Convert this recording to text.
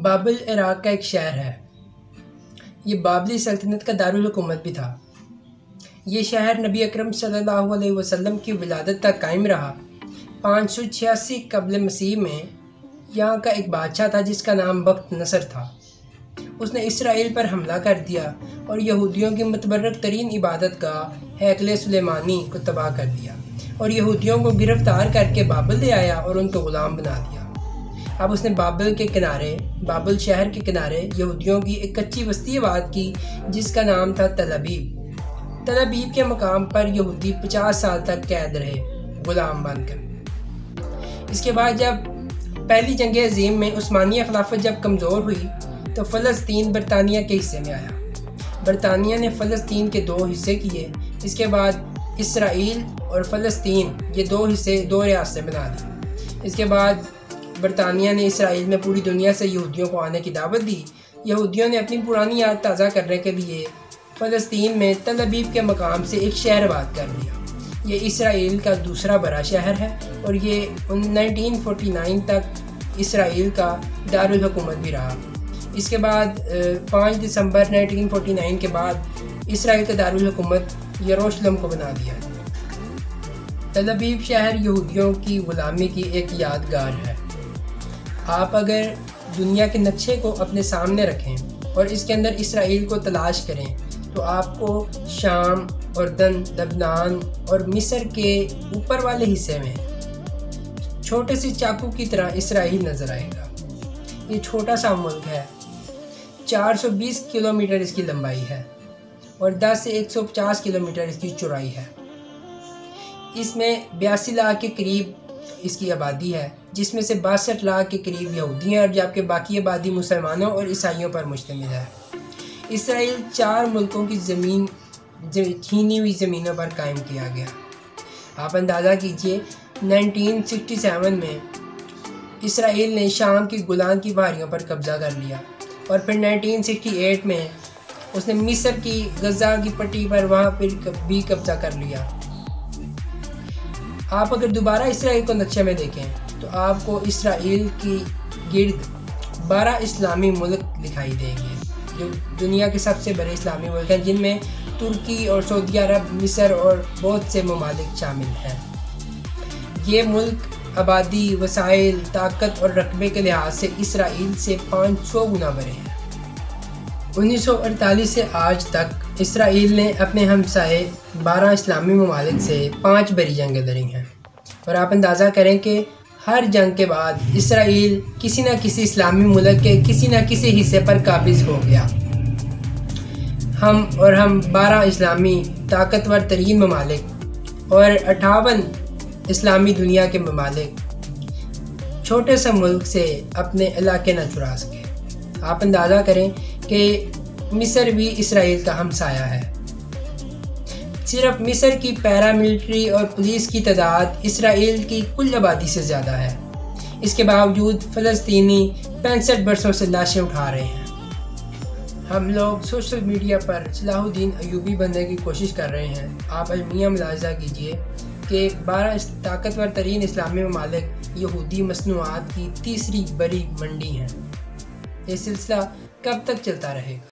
بابل عراق کا ایک شہر ہے۔ یہ بابلی سلطنت کا دارالحکومت بھی تھا۔ یہ شہر نبی اکرم صلی اللہ علیہ وسلم کی ولادت تک قائم رہا۔ 586 قبل مسیح میں یہاں کا ایک بادشاہ تھا جس کا نام بخت نصر تھا۔ اس نے اسرائیل پر حملہ کر دیا اور یہودیوں کی متبرک ترین عبادت گاہ ہیکل سلیمانی کو تباہ کر دیا اور یہودیوں کو گرفتار کر کے بابل لے آیا اور ان کو غلام بنا دیا۔ اب اس نے بابل شہر کے کنارے یہودیوں کی ایک کچی بستی آباد کی جس کا نام تھا تل ابیب۔ تل ابیب کے مقام پر یہودی 50 سال تک قید رہے غلام بن کر۔ اس کے بعد جب پہلی جنگ عظیم میں عثمانیہ خلافت جب کمزور ہوئی تو فلسطین برطانیہ کے حصے میں آیا۔ برطانیہ نے فلسطین کے 2 حصے کیے۔ اس کے بعد اسرائیل اور فلسطین یہ 2 ریاستیں بنا دی۔ اس کے بعد برطانیہ نے اسرائیل میں پوری دنیا سے یہودیوں کو آنے کی دعوت دی۔ یہودیوں نے اپنی پرانی یاد تازہ کرنے کے لیے فلسطین میں تل ابیب کے مقام سے ایک شہر آباد کر لیا۔ یہ اسرائیل کا دوسرا بڑا شہر ہے اور یہ 1949 تک اسرائیل کا دارالحکومت بھی رہا۔ اس کے بعد 5 دسمبر 1949 کے بعد اسرائیل کا دارالحکومت یروشلم کو بنا دیا۔ تل ابیب شہر یہودیوں کی غلامی کی ایک یادگار ہے۔ آپ اگر دنیا کے نقشے کو اپنے سامنے رکھیں اور اس کے اندر اسرائیل کو تلاش کریں تو آپ کو شام، اردن، لبنان اور مصر کے اوپر والے حصے میں چھوٹے سے چاقو کی طرح اسرائیل نظر آئے گا۔ یہ چھوٹا سا ملک ہے۔ 420 کلومیٹر اس کی لمبائی ہے اور 10 سے 150 کلومیٹر اس کی چوڑائی ہے۔ اس میں 82 لاکھ کے قریب اس کی آبادی ہے، جس میں سے 62 لاکھ کے قریب یہودی ہیں اور جبکہ باقی آبادی مسلمانوں اور عیسائیوں پر مشتمل ہے۔ اسرائیل 4 ملکوں کی چھینی ہوئی زمینوں پر قائم کیا گیا۔ آپ اندازہ کیجئے 1967 میں اسرائیل نے شام کی گولان کی پہاڑیوں پر قبضہ کر لیا اور پھر 1968 میں اس نے مصر کی غزہ کی پٹی پر وہاں پر بھی قبضہ کر لیا۔ آپ اگر دوبارہ اسرائیل کو نقشے میں دیکھیں تو آپ کو اسرائیل کی گرد 12 اسلامی ملک دکھائی دیں گے جو دنیا کے سب سے بڑے اسلامی ملک ہیں، جن میں ترکی اور سعودی عرب، مصر اور بہت سے ممالک شامل ہیں۔ یہ ملک آبادی، وسائل، طاقت اور رقبے کے لحاظ سے اسرائیل سے 500 گنا بڑے ہیں۔ 1948 سے آج تک اسرائیل نے اپنے ہمسائے 12 اسلامی ممالک سے 5 بڑی جنگیں لڑی ہیں اور آپ اندازہ کریں کہ ہر جنگ کے بعد اسرائیل کسی نہ کسی اسلامی ملک کے کسی نہ کسی حصے پر قابض ہو گیا۔ ہم 12 اسلامی طاقتور ترین ممالک اور 58 اسلامی دنیا کے ممالک چھوٹے سے ملک سے اپنے علاقے نہ چرا سکے۔ آپ اندازہ کریں کہ مصر بھی اسرائیل کا ہمسایہ ہے۔ صرف مصر کی پیراملٹری اور پولیس کی تعداد اسرائیل کی کل آبادی سے زیادہ ہے۔ اس کے باوجود فلسطینی 65 برسوں سے لاشیں اٹھا رہے ہیں۔ ہم لوگ سوشل میڈیا پر صلاح الدین ایوبی بننے کی کوشش کر رہے ہیں۔ آپ المیہ ملاحظہ کیجئے کہ 12 طاقتور ترین اسلامی ممالک یہودی مصنوعات کی تیسری بڑی منڈی ہیں۔ یہ سلسلہ کب تک چلتا رہے گا؟